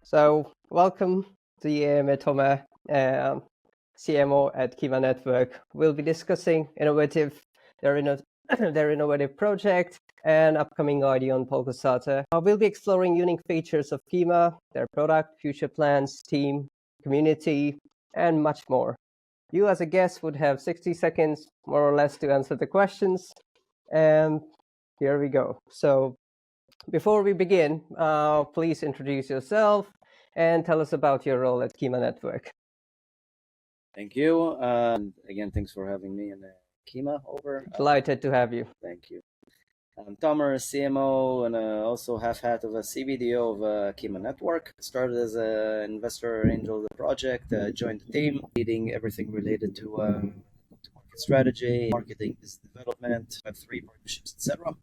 So welcome to the Toma, CMO at Kima Network. We'll be discussing their innovative project and upcoming idea on Polkastarter. We'll be exploring unique features of Kima, their product, future plans, team, community, and much more. You as a guest would have 60 seconds, more or less, to answer the questions. And here we go. So before we begin, please introduce yourself and tell us about your role at Kima Network. Thank you. And again, thanks for having me and Kima over. Delighted to have you. Thank you. I'm Tomer, CMO, and also half hat of a CBDO of Kima Network. Started as an investor angel of the project, joined the team, leading everything related to market strategy, marketing, business development, Web3 partnerships, etc.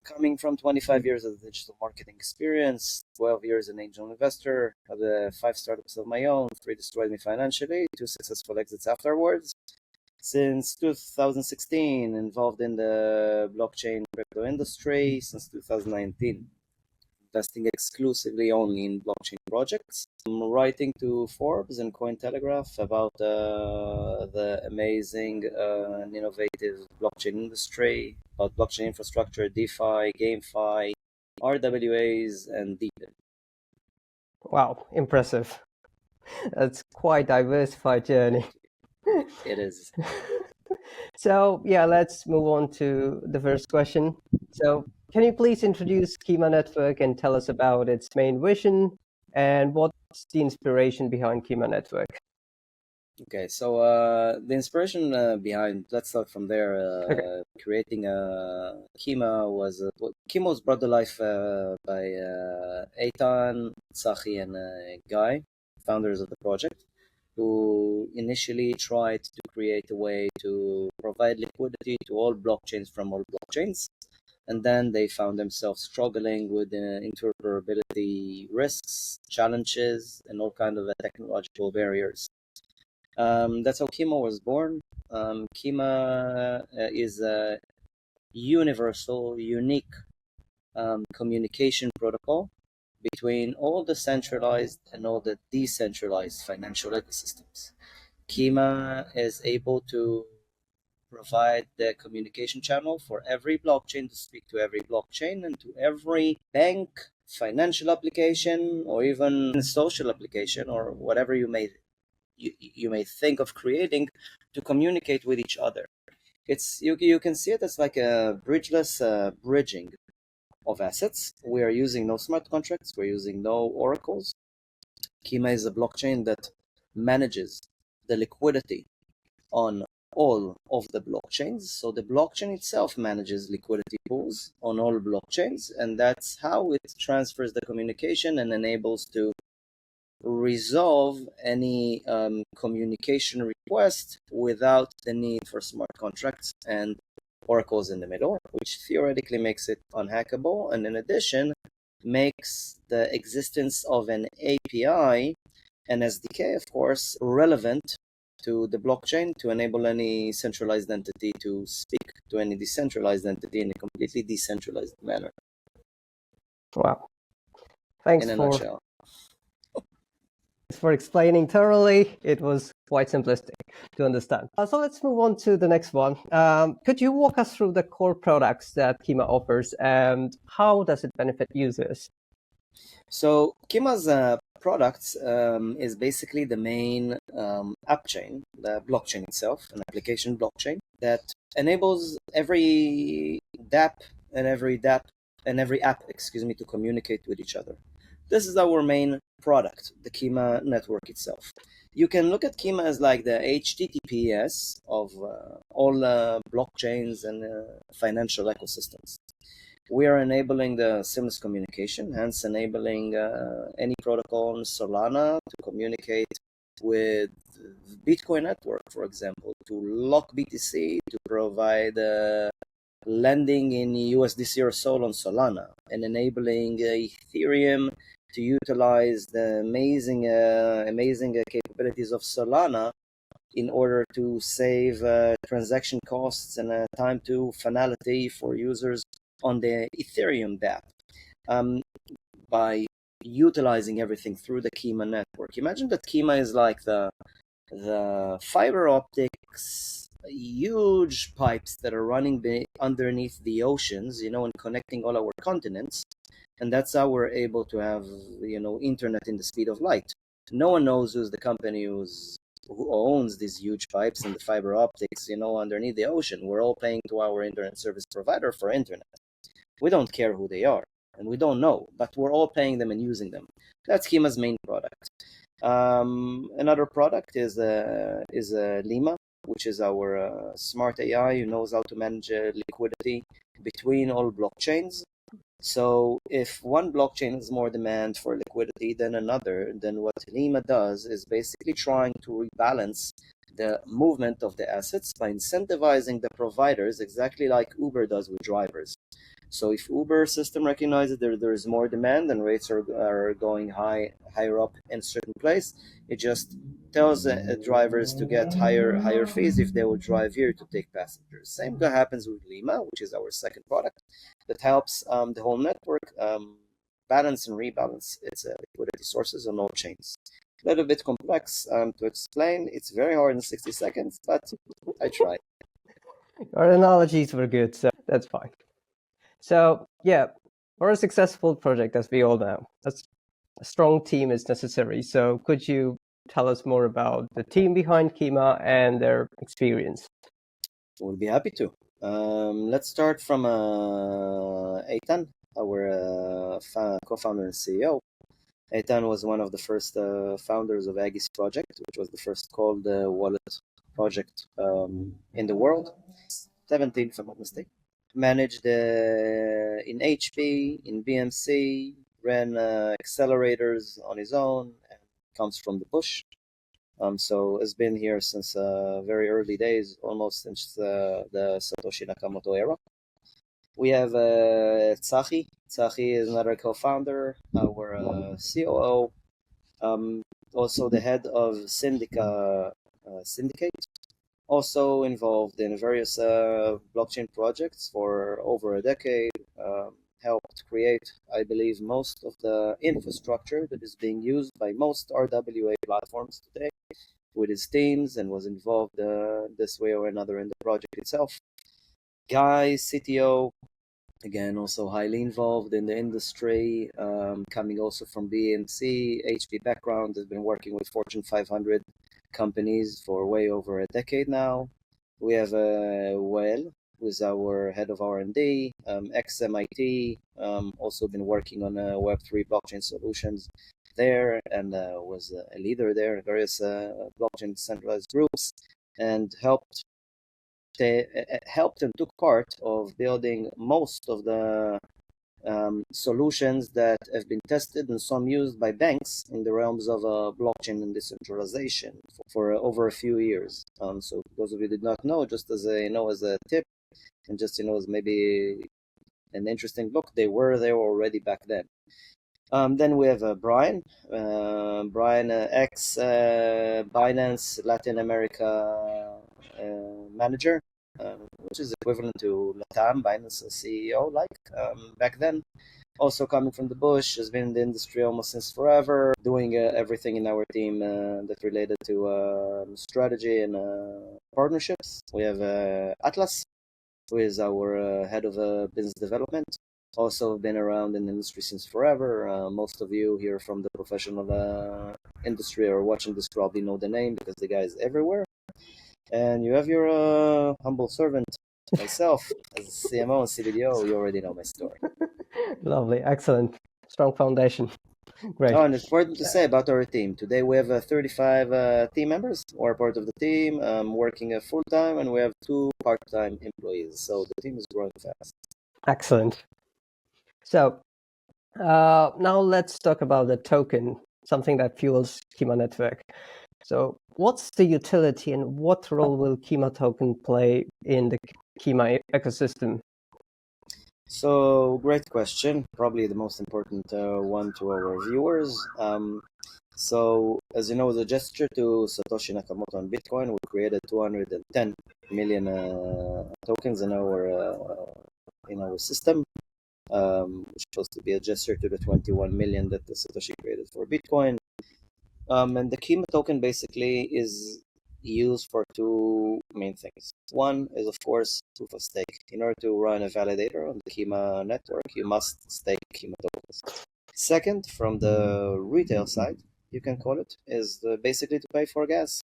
Coming from 25 years of digital marketing experience, 12 years an angel investor, had 5 startups of my own, 3 destroyed me financially, 2 successful exits afterwards. Since 2016, involved in the blockchain crypto industry since 2019, investing exclusively only in blockchain projects. I'm writing to Forbes and Cointelegraph about the amazing and innovative blockchain industry, about blockchain infrastructure, DeFi, GameFi, RWAs, and DeFi. Wow, impressive. That's quite diversified journey. It is. So yeah, let's move on to the first question. So can you please introduce Kima Network and tell us about its main vision and what's the inspiration behind Kima Network? Okay, so the inspiration behind, let's start from there. Okay. Creating Kima was brought to life by Eitan, Tsachi, and Guy, founders of the project, who initially tried to create a way to provide liquidity to all blockchains from all blockchains. And then they found themselves struggling with interoperability risks, challenges, and all kinds of technological barriers. That's how Kima was born. Kima is a universal, unique communication protocol between all the centralized and all the decentralized financial ecosystems. Kima is able to provide the communication channel for every blockchain to speak to every blockchain and to every bank, financial application, or even social application, or whatever you may think of creating to communicate with each other. You can see it as like a bridgeless bridging of assets. We are using no smart contracts. We're using no oracles. Kima is a blockchain that manages the liquidity on all of the blockchains. So the blockchain itself manages liquidity pools on all blockchains, and that's how it transfers the communication and enables to resolve any communication request without the need for smart contracts and oracles in the middle, which theoretically makes it unhackable, and in addition makes the existence of an API and SDK, of course, relevant to the blockchain to enable any centralized entity to speak to any decentralized entity in a completely decentralized manner. Wow. Thanks in a nutshell. For explaining thoroughly. It was quite simplistic to understand. So let's move on to the next one. Could you walk us through the core products that Kima offers and how does it benefit users? So Kima's products is basically the main app chain, the blockchain itself, an application blockchain that enables every dApp and every app, to communicate with each other. This is our main product, the Kima network itself. You can look at Kima as like the HTTPS of all blockchains and financial ecosystems. We are enabling the seamless communication, hence enabling any protocol on Solana to communicate with Bitcoin network, for example, to lock BTC, to provide lending in USDC or SOL on Solana, and enabling Ethereum to utilize the amazing capabilities of Solana in order to save transaction costs and time to finality for users on the Ethereum dApp. By utilizing everything through the Kima network. Imagine that Kima is like the fiber optics, huge pipes that are running underneath the oceans, and connecting all our continents. And that's how we're able to have, internet in the speed of light. No one knows who's the company who owns these huge pipes and the fiber optics, underneath the ocean. We're all paying to our internet service provider for internet. We don't care who they are, and we don't know, but we're all paying them and using them. That's Kima's main product. Another product is Lima, which is our smart AI who knows how to manage liquidity between all blockchains. So if one blockchain has more demand for liquidity than another, then what Lima does is basically trying to rebalance the movement of the assets by incentivizing the providers, exactly like Uber does with drivers. So if Uber system recognizes there is more demand and rates are going higher up in a certain place, it just tells drivers to get higher fees if they will drive here to take passengers. Same happens with Lima, which is our second product, that helps the whole network balance and rebalance its liquidity sources on all chains. A little bit complex to explain. It's very hard in 60 seconds, but I tried. Our analogies were good, so that's fine. So yeah, for a successful project, as we all know, a strong team is necessary. So could you tell us more about the team behind Kima and their experience? We'll be happy to. Let's start from Eitan, our co-founder and CEO. Eitan was one of the first founders of Aggies project, which was the first cold wallet project in the world. 17, if I'm not mistaken. Managed in HP, in BMC, ran accelerators on his own, and comes from the bush. So has been here since very early days, almost since the Satoshi Nakamoto era. We have Tsachi. Tsachi is another co-founder, our COO, also the head of Syndicate, also involved in various blockchain projects for over a decade, helped create, I believe, most of the infrastructure that is being used by most RWA platforms today with his teams, and was involved this way or another in the project itself. Guy, CTO, again, also highly involved in the industry, coming also from BMC, HP background, has been working with Fortune 500 companies for way over a decade now. We have Wael, who is our head of R&D, ex-MIT, also been working on Web3 blockchain solutions there, and was a leader there in various blockchain centralized groups, and helped and took part of building most of the solutions that have been tested and some used by banks in the realms of blockchain and decentralization for over a few years. So those of you did not know, just as a tip, and just as maybe an interesting look, they were there already back then. Then we have Brian, ex Binance Latin America manager, which is equivalent to Latam, Binance CEO, back then. Also coming from the bush, has been in the industry almost since forever, doing everything in our team that related to strategy and partnerships. We have Atlas, who is our head of business development. Also been around in the industry since forever. Most of you here from the professional industry or watching this probably know the name because the guy is everywhere. And you have your humble servant, myself, as CMO and CBDO. You already know my story. Lovely, excellent, strong foundation. Great. Oh, and it's important to say about our team. Today we have 35 team members who are part of the team, working full time, and we have 2 part-time employees. So the team is growing fast. Excellent. So now let's talk about the token, something that fuels Kima network. So what's the utility and what role will Kima token play in the Kima ecosystem? So great question, probably the most important one to our viewers. So as you know, as a gesture to Satoshi Nakamoto on Bitcoin, we created 210 million tokens in our system. which is supposed to be a gesture to the 21 million that the Satoshi created for Bitcoin. And the Kima token basically is used for two main things. One is, of course, proof of stake. In order to run a validator on the Kima network, you must stake Kima tokens. Second, from the retail side, you can call it, is basically to pay for gas.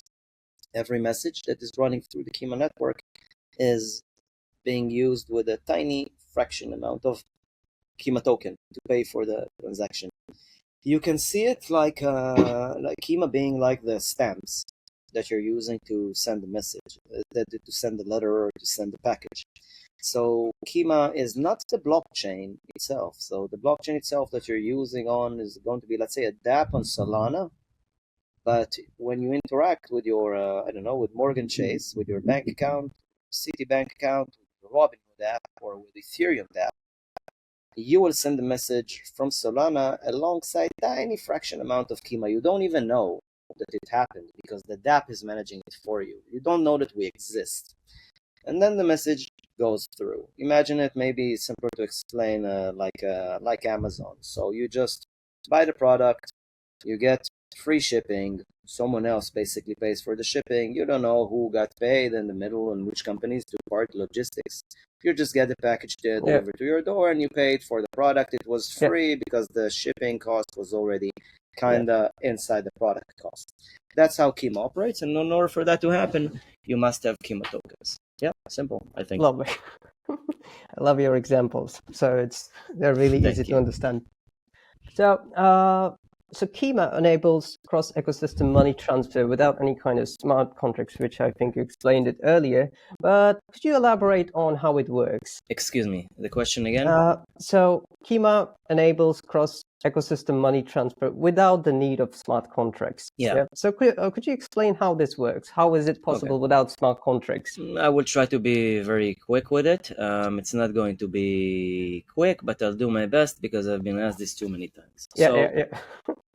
Every message that is running through the Kima network is being used with a tiny fraction amount of Kima token to pay for the transaction. You can see it like Kima being like the stamps that you're using to send a message, to send a letter or to send a package. So Kima is not the blockchain itself. So the blockchain itself that you're using on is going to be, let's say, a dApp on Solana. But when you interact with your, with Morgan Chase, with your bank account, Citibank account, with your Robinhood app, or with Ethereum app, you will send a message from Solana alongside tiny fraction amount of Kima. You don't even know that it happened because the dApp is managing it for you. You don't know that we exist. And then the message goes through. Imagine it maybe simpler to explain like Amazon. So you just buy the product, you get free shipping, someone else basically pays for the shipping. You don't know who got paid in the middle and which companies do part logistics. You just get the package delivered to your door and you paid for the product. It was free because the shipping cost was already kind of inside the product cost. That's how Kima operates, and in order for that to happen, you must have Kima tokens. Yeah, simple, I think. Lovely. I love your examples. So they're really easy to understand. So Kima enables cross-ecosystem money transfer without any kind of smart contracts, which I think you explained it earlier. But could you elaborate on how it works? Excuse me, the question again? So Kima enables cross-ecosystem money transfer without the need of smart contracts. Yeah. So could you explain how this works? How is it possible without smart contracts? I will try to be very quick with it. It's not going to be quick, but I'll do my best because I've been asked this too many times.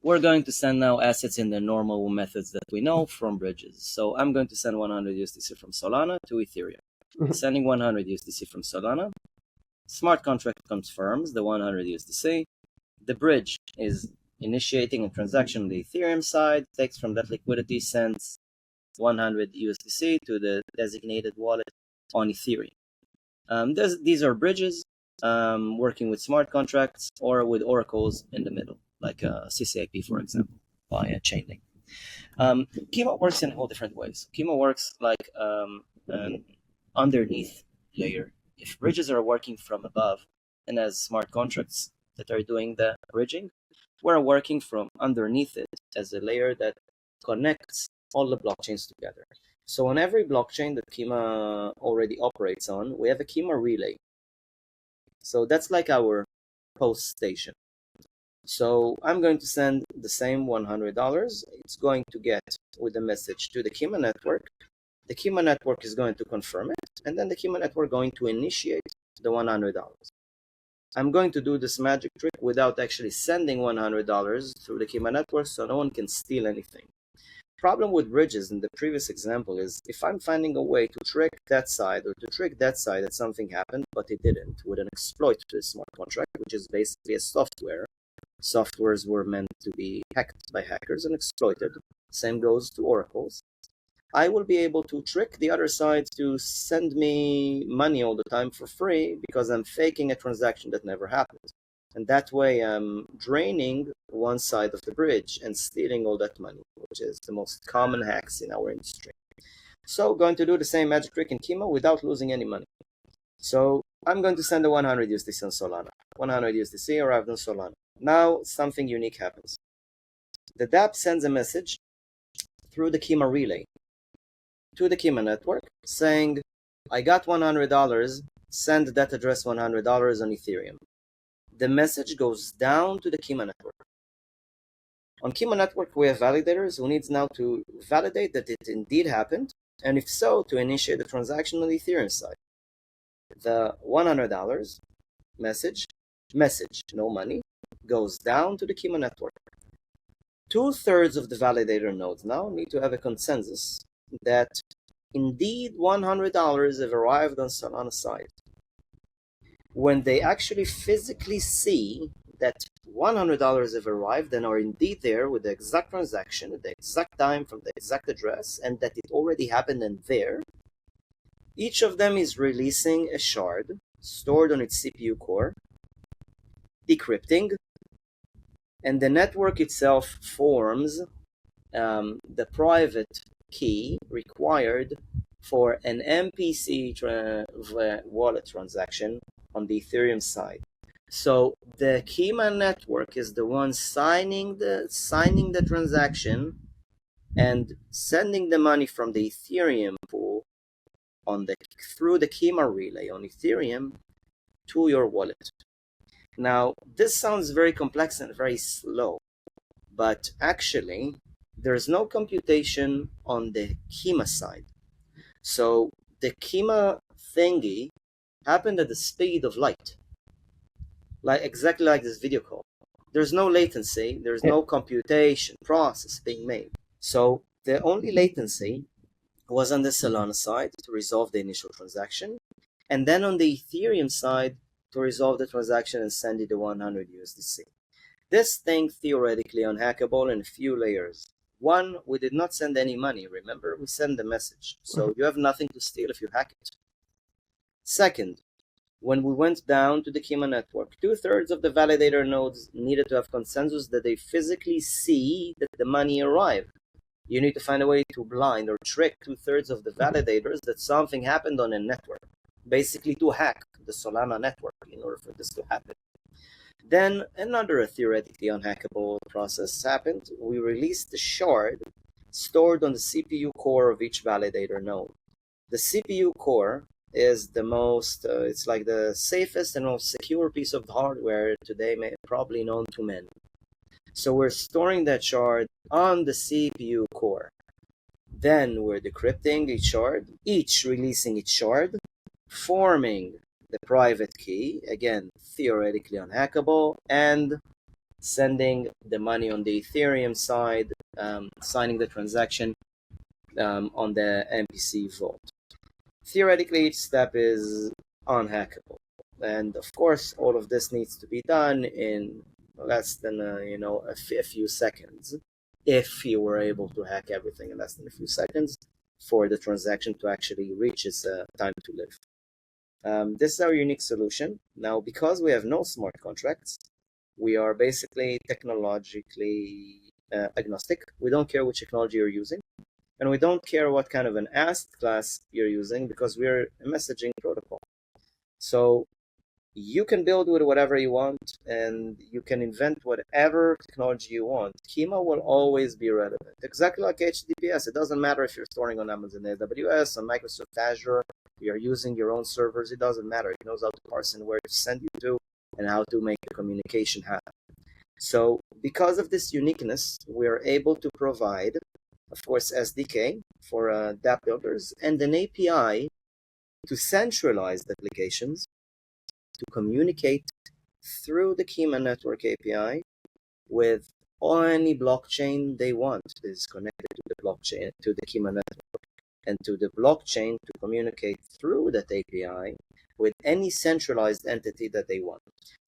We're going to send now assets in the normal methods that we know from bridges. So I'm going to send 100 USDC from Solana to Ethereum. Sending 100 USDC from Solana. Smart contract confirms the 100 USDC. The bridge is initiating a transaction on the Ethereum side, takes from that liquidity, sends 100 USDC to the designated wallet on Ethereum. These are bridges working with smart contracts or with oracles in the middle, like CCIP, for example, via Chainlink. Kima works in all different ways. Kima works like an underneath layer. If bridges are working from above and as smart contracts that are doing the bridging, we're working from underneath it as a layer that connects all the blockchains together. So on every blockchain that Kima already operates on, we have a Kima relay. So that's like our post station. So I'm going to send the same $100. It's going to get with a message to the Kima network. The Kima network is going to confirm it, and then the Kima network going to initiate the $100. I'm going to do this magic trick without actually sending $100 through the Kima network, so no one can steal anything. Problem with bridges in the previous example is if I'm finding a way to trick that side or to trick that side that something happened, but it didn't, with an exploit to the smart contract, which is basically a software. Softwares were meant to be hacked by hackers and exploited. Same goes to oracles. I will be able to trick the other side to send me money all the time for free because I'm faking a transaction that never happened. And that way I'm draining one side of the bridge and stealing all that money, which is the most common hacks in our industry. So going to do the same magic trick in Kima without losing any money. So I'm going to send a 100 USDC on Solana. 100 USDC arrived on Solana. Now something unique happens. The dApp sends a message through the Kima relay to the Kima network saying, I got $100, send that address $100 on Ethereum. The message goes down to the Kima network. On Kima network, we have validators who needs now to validate that it indeed happened, and if so, to initiate the transaction on the Ethereum side. The $100 message, no money, goes down to the Kima network. 2/3 of the validator nodes now need to have a consensus that indeed $100 have arrived on Solana side. when they actually physically see that $100 have arrived and are indeed there with the exact transaction, at the exact time, from the exact address, and that it already happened and there, each of them is releasing a shard stored on its CPU core, decrypting, and the network itself forms the private key required for an MPC wallet transaction on the Ethereum side. So the Kima network is the one signing the transaction and sending the money from the Ethereum pool through the Kima relay on Ethereum to your wallet. Now, this sounds very complex and very slow, but actually there's no computation on the Kima side. So the Kima thingy happened at the speed of light, exactly like this video call. There's no latency, there's no computation process being made. So the only latency was on the Solana side to resolve the initial transaction, and then on the Ethereum side to resolve the transaction and send it to 100 USDC. This thing theoretically unhackable in a few layers. One, we did not send any money, remember? We send the message. So you have nothing to steal if you hack it. Second, when we went down to the Kima network, 2/3 of the validator nodes needed to have consensus that they physically see that the money arrived. You need to find a way to blind or trick 2/3 of the validators that something happened on a network, basically to hack the Solana network in order for this to happen. Then another theoretically unhackable process happened. We released the shard stored on the CPU core of each validator node. The CPU core is the most, it's like the safest and most secure piece of hardware today, probably known to men. So we're storing that shard on the CPU core. Then we're decrypting each shard, each releasing its shard, forming the private key, again, theoretically unhackable, and sending the money on the Ethereum side, signing the transaction on the MPC vault. Theoretically, each step is unhackable. And of course, all of this needs to be done in less than a few seconds, if you were able to hack everything in less than a few seconds for the transaction to actually reach its time to live. This is our unique solution. Now, because we have no smart contracts, we are basically technologically agnostic. We don't care which technology you're using, and we don't care what kind of an asset class you're using, because we're a messaging protocol. So you can build with whatever you want, and you can invent whatever technology you want. Kima will always be relevant, exactly like HTTPS. It doesn't matter if you're storing on Amazon AWS, on Microsoft Azure, you're using your own servers. It doesn't matter. It knows how to parse and where to send you to, and how to make the communication happen. So because of this uniqueness, we're able to provide, of course, SDK for dApp builders, and an API to centralized applications to communicate through the Kima Network API with any blockchain they want that is connected to the blockchain, to the Kima Network, and to the blockchain to communicate through that API with any centralized entity that they want.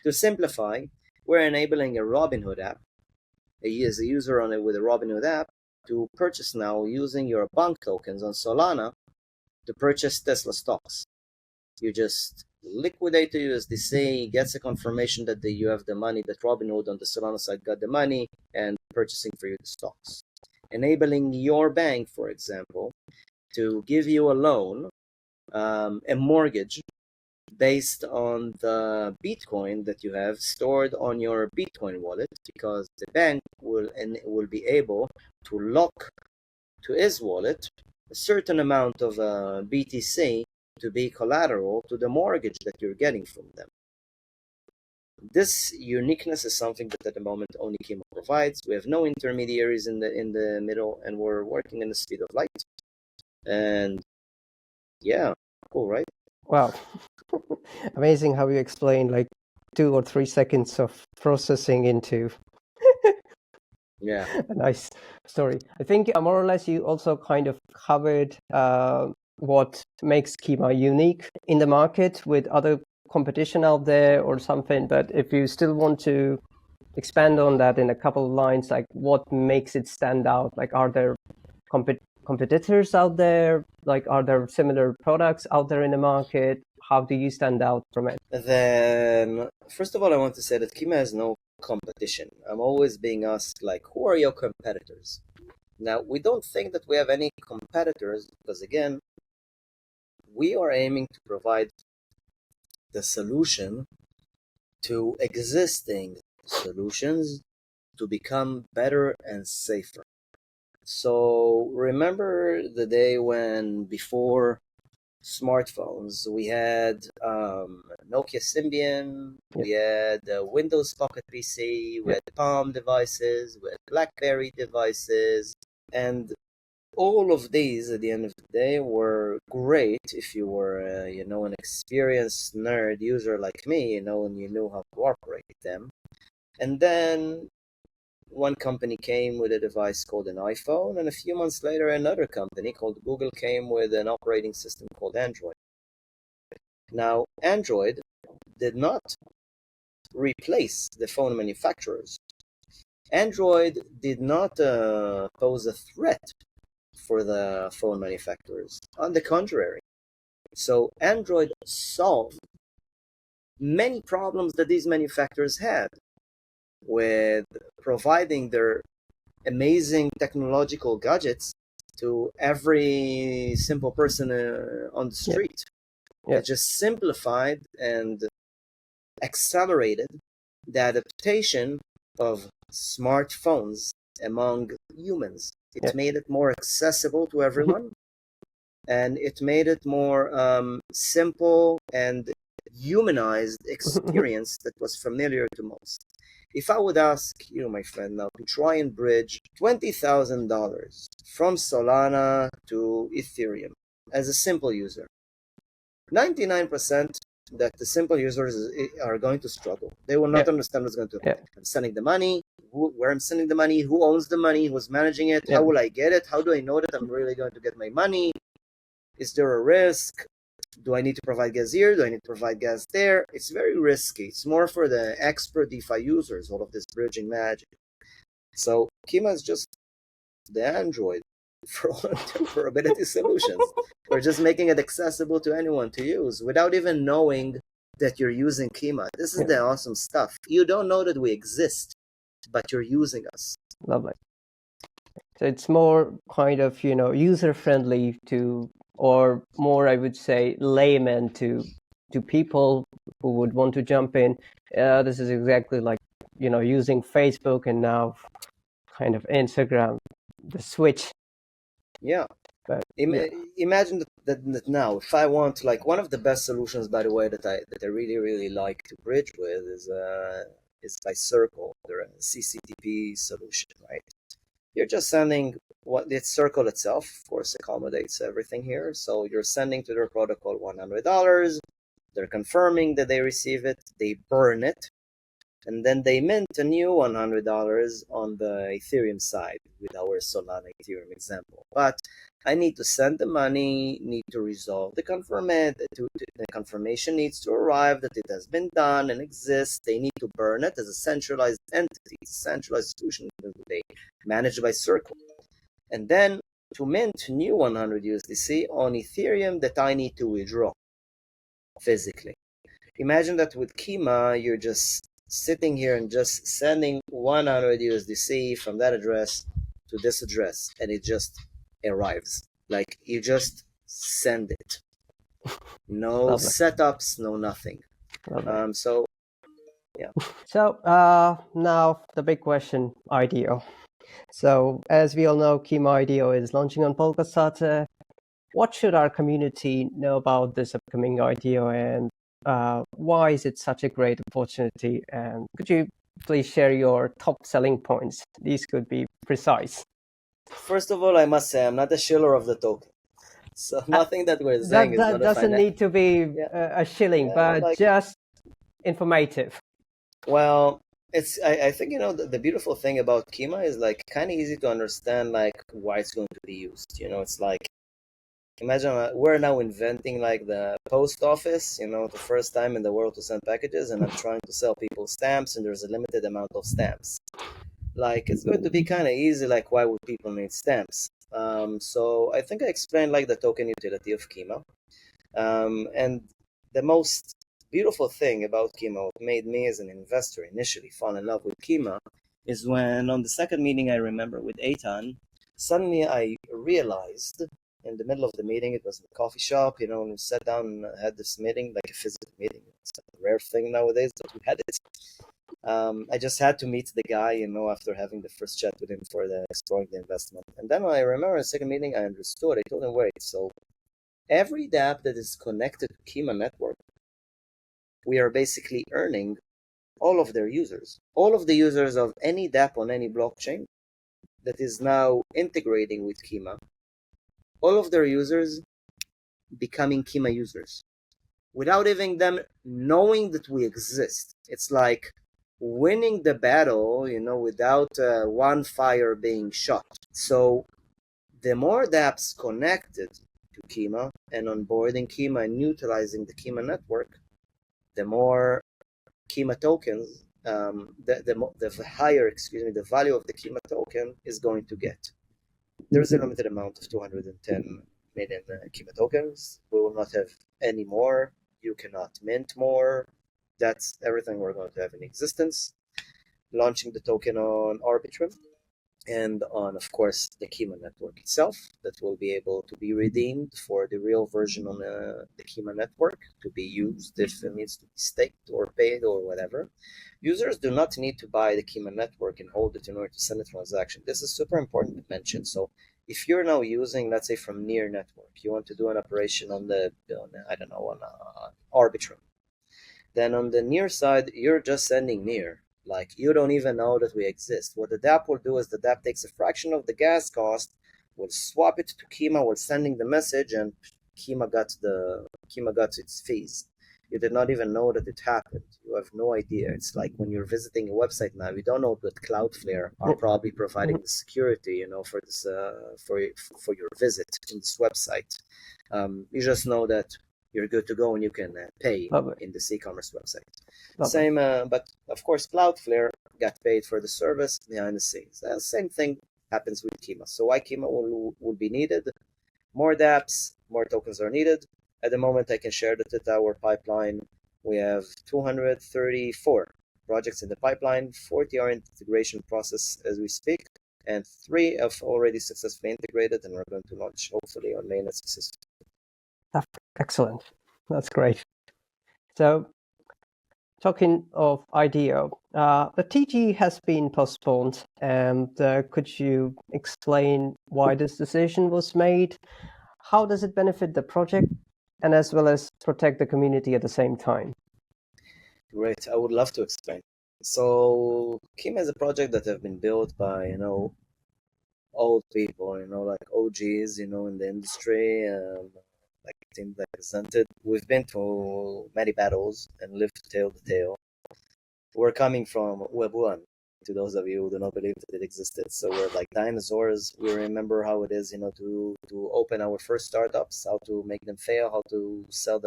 To simplify, we're enabling a Robinhood app, as a user on it with a Robinhood app, to purchase now using your bank tokens on Solana to purchase Tesla stocks. You just liquidate the USDC, gets a confirmation that you have the money, that Robinhood on the Solana side got the money, and purchasing for you the stocks. Enabling your bank, for example, to give you a loan, a mortgage, based on the Bitcoin that you have stored on your Bitcoin wallet, because the bank will be able to lock to his wallet a certain amount of BTC to be collateral to the mortgage that you're getting from them. This uniqueness is something that at the moment only Kima provides. We have no intermediaries in the middle, and we're working in the speed of light. And yeah, cool, right? Wow. Amazing how you explain like 2 or 3 seconds of processing into Yeah. a nice story. I think more or less you also kind of covered what makes Kima unique in the market with other competition out there or something, but if you still want to expand on that in a couple of lines, like what makes it stand out? Like, are there competitors out there? Like, are there similar products out there in the market? How do you stand out from it? Then, first of all, I want to say that Kima has no competition. I'm always being asked, like, who are your competitors? Now, we don't think that we have any competitors because, again, we are aiming to provide the solution to existing solutions to become better and safer. So remember the day when before smartphones we had Nokia Symbian, we had Windows Pocket PC, we had Palm devices, we had BlackBerry devices, and all of these at the end of the day were great if you were an experienced nerd user like me, and you knew how to operate them. And then one company came with a device called an iPhone, and a few months later another company called Google came with an operating system called Android. Now, Android did not replace the phone manufacturers. Android did not pose a threat for the phone manufacturers. On the contrary. So Android solved many problems that these manufacturers had with providing their amazing technological gadgets to every simple person on the street. It just simplified and accelerated the adaptation of smartphones among humans. It made it more accessible to everyone, and it made it more simple and humanized experience that was familiar to most. If I would ask you, my friend, now to try and bridge $20,000 from Solana to Ethereum as a simple user, 99% that the simple users are going to struggle. They will not understand what's going to happen. I'm sending the money, where I'm sending the money, who owns the money, who's managing it, how will I get it, how do I know that I'm really going to get my money, is there a risk, do I need to provide gas here, do I need to provide gas there? It's very risky. It's more for the expert DeFi users, all of this bridging magic. So Kima is just the Android for interoperability solutions. We're just making it accessible to anyone to use without even knowing that you're using Kima. This is the awesome stuff. You don't know that we exist, but you're using us. Lovely. So it's more kind of, user-friendly to, or more, I would say, layman to people who would want to jump in. This is exactly like, using Facebook and now kind of Instagram, the switch. Yeah. But imagine that now, if I want, like, one of the best solutions, by the way, that I really, really like to bridge with is by Circle. They're a CCTP solution, right? You're just sending it's Circle itself, of course, accommodates everything here. So you're sending to their protocol $100. They're confirming that they receive it. They burn it. And then they mint a new $100 on the Ethereum side with our Solana Ethereum example. But I need to send the money, need to resolve the confirmation needs to arrive that it has been done and exists. They need to burn it as a centralized entity, a centralized solution they managed by Circle. And then to mint new 100 USDC on Ethereum that I need to withdraw physically. Imagine that with Kima, you're just sitting here and just sending 100 USDC from that address to this address, and it just arrives. Like, you just send it. No Lovely. setups, no nothing. So, yeah. So now the big question, IDO. So as we all know, Kima IDO is launching on Polkastarter. What should our community know about this upcoming IDO, and why is it such a great opportunity? And could you please share your top selling points? These could be precise. First of all, I must say I'm not a shiller of the token. So nothing that we're saying is not a doesn't need to be a shilling, but like, just informative. Well, I think the beautiful thing about Kima is like kind of easy to understand like why it's going to be used. It's like Imagine we're now inventing like the post office, the first time in the world to send packages, and I'm trying to sell people stamps, and there's a limited amount of stamps. Like, it's going to be kind of easy. Like, why would people need stamps? So I think I explained like the token utility of Kima. And the most beautiful thing about Kima, what made me as an investor initially fall in love with Kima, is when on the second meeting I remember with Eitan, suddenly I realized in the middle of the meeting, it was in a coffee shop, and we sat down and had this meeting, like a physical meeting. It's a rare thing nowadays, but we had it. I just had to meet the guy, after having the first chat with him for the exploring the investment. And then when I remember in the second meeting, I understood. I told him, wait, so every dApp that is connected to Kima network, we are basically earning all of their users. All of the users of any dApp on any blockchain that is now integrating with Kima, all of their users becoming Kima users without even them knowing that we exist. It's like winning the battle, without one fire being shot. So the more dApps connected to Kima and onboarding Kima and utilizing the Kima network, the more Kima tokens, the higher, the value of the Kima token is going to get. There's a limited amount of 210 million Kima tokens. We will not have any more. You cannot mint more. That's everything we're going to have in existence. Launching the token on Arbitrum and on, of course, the Kima network itself, that will be able to be redeemed for the real version on the Kima network to be used if it needs to be staked or paid or whatever. Users do not need to buy the Kima network and hold it in order to send a transaction. This is super important to mention. So if you're now using, let's say, from Near network, you want to do an operation on Arbitrum, then on the Near side, you're just sending Near. Like, you don't even know that we exist. What the dApp will do is the dApp takes a fraction of the gas cost, will swap it to Kima while sending the message, and Kima got its fees. You did not even know that it happened. You have no idea. It's like when you're visiting a website now, you don't know that Cloudflare are probably providing the security, for this for your visit in this website. You just know that you're good to go and you can pay in this e-commerce website. Same, but of course, Cloudflare got paid for the service behind the scenes. Same thing happens with Kima. So why Kima will be needed? More dApps, more tokens are needed. At the moment, I can share that at our pipeline, we have 234 projects in the pipeline, 40 are in integration process as we speak, and 3 have already successfully integrated, and we're going to launch hopefully on mainnet successfully. Excellent. That's great. So, talking of IDO, the TG has been postponed, and could you explain why this decision was made? How does it benefit the project, and as well as protect the community at the same time? Great, I would love to explain. So, Kima is a project that have been built by, old people, like OGs, in the industry, like the team that presented. We've been to many battles and lived tail to tail. We're coming from Web 1, to those of you who do not believe that it existed. So we're like dinosaurs. We remember how it is, to open our first startups, how to make them fail, how to sell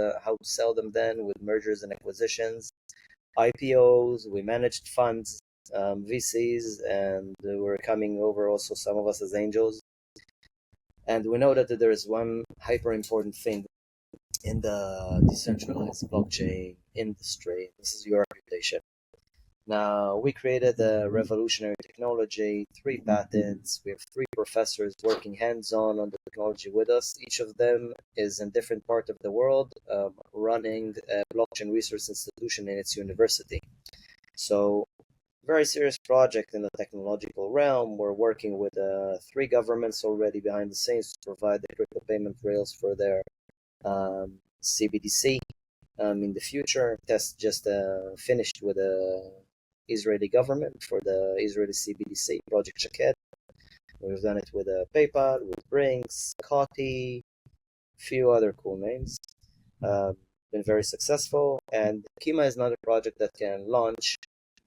them then with mergers and acquisitions, IPOs. We managed funds, VCs, and we're coming over also, some of us as angels. And we know that there is one hyper important thing in the decentralized blockchain industry. This is your reputation. Now, we created a revolutionary technology, 3 patents. We have 3 professors working hands-on on the technology with us. Each of them is in different part of the world, running a blockchain research institution in its university. So, very serious project in the technological realm. We're working with 3 governments already behind the scenes to provide the crypto payment rails for their CBDC. In the future, test just finished with the Israeli government for the Israeli CBDC, Project Shaked. We've done it with PayPal, with Brinks, Coty, few other cool names. Been very successful, and Kima is not a project that can launch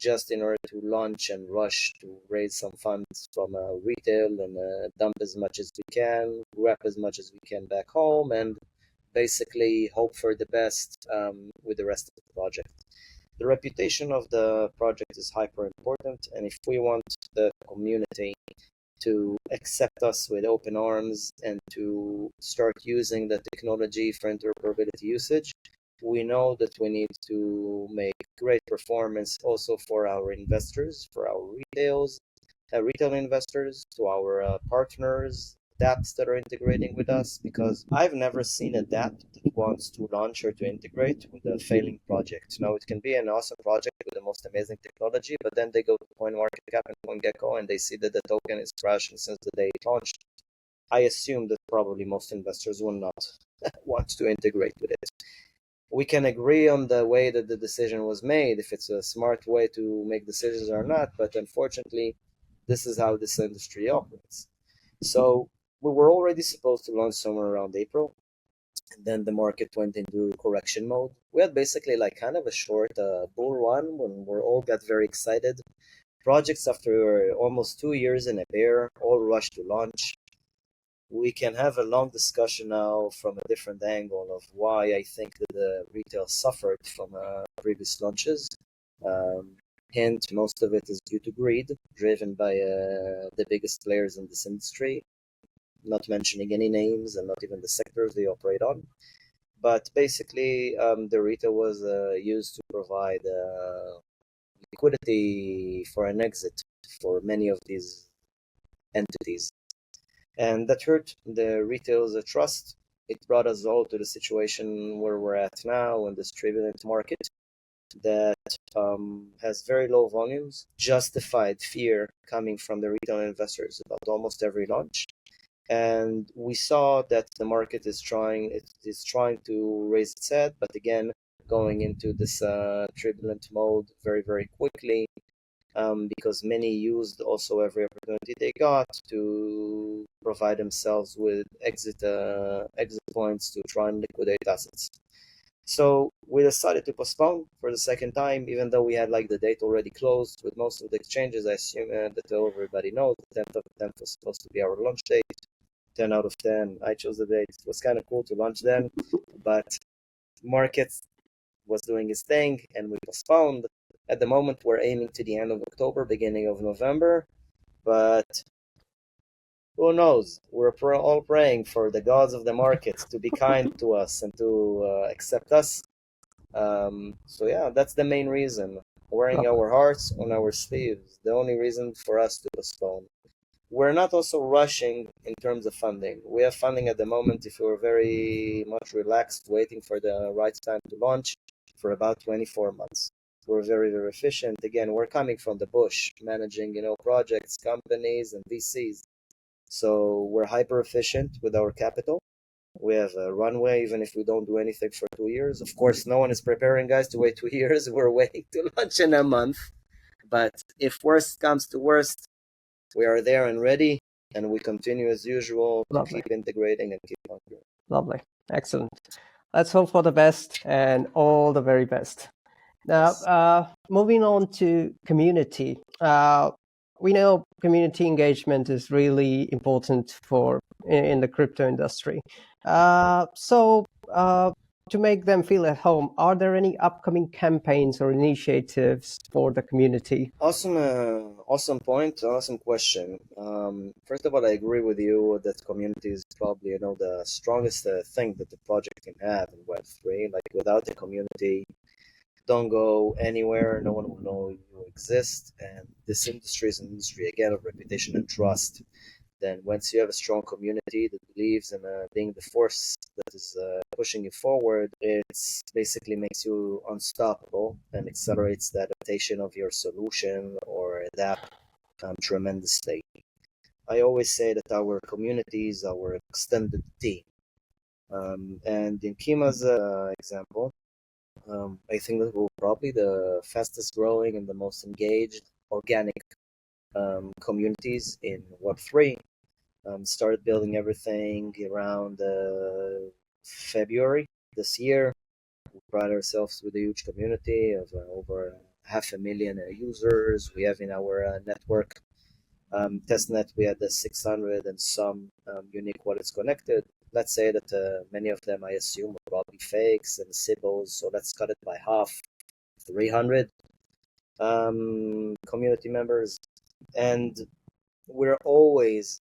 just in order to launch and rush to raise some funds from retail and dump as much as we can, grab as much as we can back home, and basically hope for the best with the rest of the project. The reputation of the project is hyper important, and if we want the community to accept us with open arms and to start using the technology for interoperability usage, we know that we need to make great performance also for our investors, for our retail investors, to our partners, dApps that are integrating with us, because I've never seen a dApp that wants to launch or to integrate with a failing project. Now, it can be an awesome project with the most amazing technology, but then they go to CoinMarketCap and CoinGecko and they see that the token is crashing since the day it launched. I assume that probably most investors will not want to integrate with it. We can agree on the way that the decision was made, if it's a smart way to make decisions or not, but unfortunately, this is how this industry operates. So we were already supposed to launch somewhere around April, and then the market went into correction mode. We had basically like kind of a short bull run when we all got very excited. Projects after almost 2 years in a bear all rushed to launch. We can have a long discussion now from a different angle of why I think that the retail suffered from previous launches. Hint, most of it is due to greed, driven by the biggest players in this industry, not mentioning any names and not even the sectors they operate on. But basically, the retail was used to provide liquidity for an exit for many of these entities. And that hurt the retail's trust. It brought us all to the situation where we're at now in this turbulent market that has very low volumes, justified fear coming from the retail investors about almost every launch. And we saw that the market is trying to raise its head, but again, going into this turbulent mode very, very quickly, because many used also every opportunity they got to provide themselves with exit points to try and liquidate assets. So we decided to postpone for the second time, even though we had like the date already closed with most of the exchanges. I assume that everybody knows the 10th of the 10th was supposed to be our launch date. 10 out of 10. I chose the date. It was kind of cool to launch then, but market was doing its thing and we postponed. At the moment, we're aiming to the end of October, beginning of November, but who knows? We're all praying for the gods of the markets to be kind to us and to accept us. So yeah, that's the main reason. Wearing our hearts on our sleeves, the only reason for us to postpone. We're not also rushing in terms of funding. We have funding at the moment if we're very much relaxed, waiting for the right time to launch for about 24 months. We're very, very efficient. Again, we're coming from the bush, managing, projects, companies, and VCs. So we're hyper efficient with our capital. We have a runway, even if we don't do anything for 2 years. Of course, no one is preparing guys to wait 2 years. We're waiting to launch in a month. But if worst comes to worst, we are there and ready, and we continue as usual to keep integrating and keep on growing. Lovely. Excellent. Let's hope for the best and all the very best. Now, moving on to community. We know community engagement is really important in the crypto industry. So to make them feel at home, are there any upcoming campaigns or initiatives for the community? Awesome point, awesome question. First of all, I agree with you that community is probably the strongest thing that the project can have in Web3. Like without the community, don't go anywhere. No one will know you exist. And this industry is an industry again of reputation and trust. Then once you have a strong community that believes in being the force that is pushing you forward, it basically makes you unstoppable and accelerates the adaptation of your solution or adapt tremendously. I always say that our community is our extended team. And in Kima's example, I think that we're probably the fastest growing and the most engaged organic communities in Web3. Started building everything around February this year. We pride ourselves with a huge community of over 500,000 users. We have in our network testnet, we had the 600 and some unique wallets connected. Let's say that many of them, I assume, are probably fakes and Sybils, so let's cut it by half, 300 community members. And we're always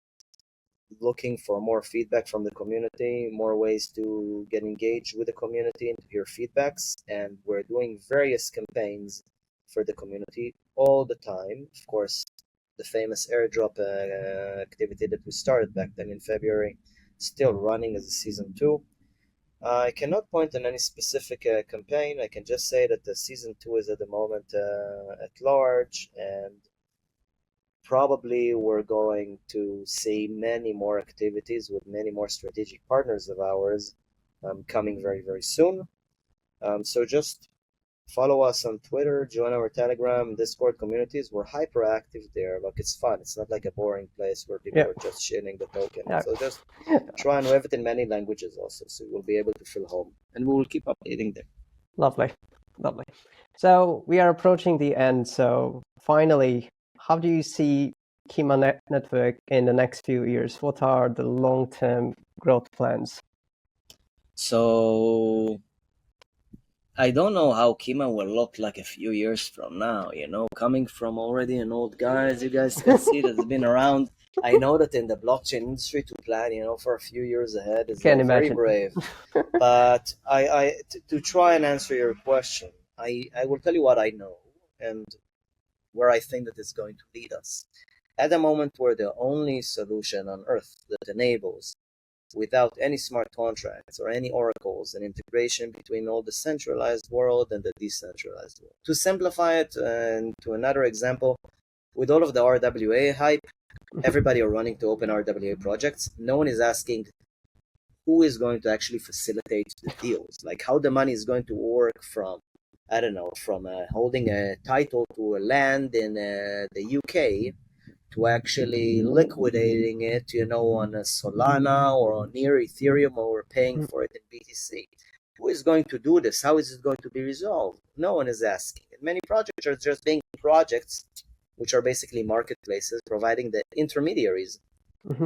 looking for more feedback from the community, more ways to get engaged with the community and to hear feedbacks. And we're doing various campaigns for the community all the time. Of course, the famous airdrop activity that we started back then in February, still running as a season 2. I cannot point on any specific campaign. I can just say that the season 2 is at the moment at large, and probably we're going to see many more activities with many more strategic partners of ours coming very, very soon. So just follow us on Twitter, join our Telegram, Discord communities. We're hyperactive there. Like, it's fun. It's not like a boring place where people are just shitting the token. So just try and have it in many languages also, so you'll be able to feel home. And we will keep updating there. Lovely. Lovely. So we are approaching the end. So finally, how do you see Kima Network in the next few years? What are the long-term growth plans? So I don't know how Kima will look like a few years from now, coming from already an old guy, as you guys can see, that's been around. I know that in the blockchain industry to plan, for a few years ahead is very brave. But to try and answer your question, I will tell you what I know and where I think that it's going to lead us. At the moment, we're the only solution on Earth that enables, without any smart contracts or any oracles, and integration between all the centralized world and the decentralized world. To simplify it, and to another example, with all of the RWA hype, everybody are running to open RWA projects. No one is asking who is going to actually facilitate the deals, like how the money is going to work from, I don't know, from holding a title to a land in the UK to actually liquidating it, on a Solana or on near Ethereum, or paying for it in BTC. Who is going to do this? How is it going to be resolved? No one is asking. And many projects are just being projects, which are basically marketplaces, providing the intermediaries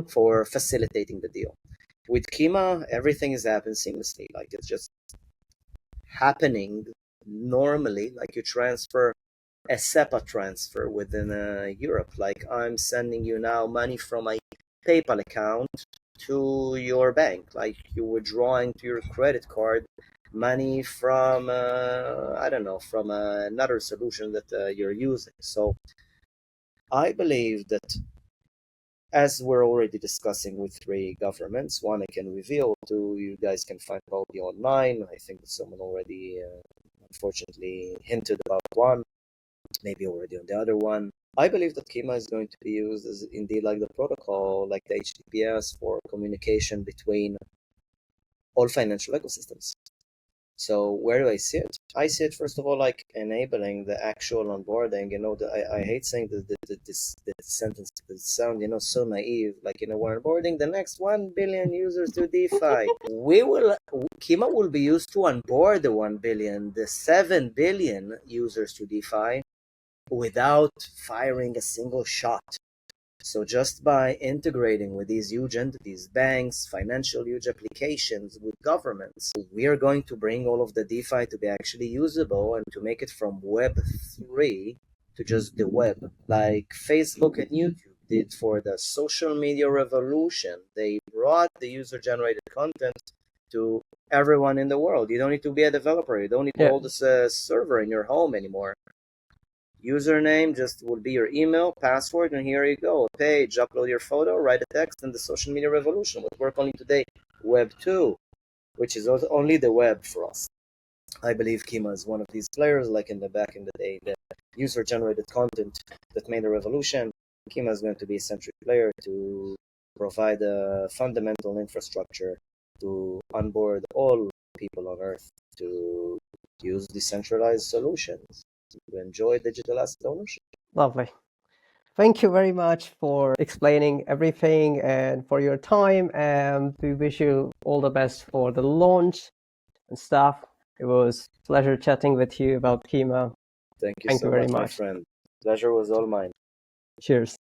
for facilitating the deal. With Kima, everything is happening seamlessly. Like, it's just happening normally, like you transfer a SEPA transfer within Europe. Like, I'm sending you now money from my PayPal account to your bank. Like, you withdrawing to your credit card money from, I don't know, from another solution that you're using. So I believe that, as we're already discussing with 3 governments, one I can reveal, 2 you guys can find probably online. I think that someone already, unfortunately, hinted about one, maybe already on the other one. I believe that Kima is going to be used as indeed like the protocol, like the HTTPS, for communication between all financial ecosystems. So where do I see it? I see it, first of all, like enabling the actual onboarding. I hate saying this sentence, that sound, so naive. Like, we're onboarding the next 1 billion users to DeFi. Kima will be used to onboard the 1 billion, the 7 billion users to DeFi without firing a single shot. So just by integrating with these huge entities, banks, financial huge applications, with governments, we are going to bring all of the DeFi to be actually usable and to make it from Web 3 to just the web, like Facebook and YouTube did for the social media revolution. They brought the user-generated content to everyone in the world. You don't need to be a developer. You don't need to hold this server in your home anymore. Username just will be your email, password, and here you go. A page, upload your photo, write a text, and the social media revolution would work only today. Web 2, which is only the web for us. I believe Kima is one of these players, like in the day, the user-generated content that made a revolution. Kima is going to be a central player to provide a fundamental infrastructure to onboard all people on Earth to use decentralized solutions to enjoy digital asset ownership. Lovely. Thank you very much for explaining everything and for your time. And we wish you all the best for the launch and stuff. It was a pleasure chatting with you about Kima. Thank you Thank so you very much, my much. friend. Pleasure was all mine. Cheers.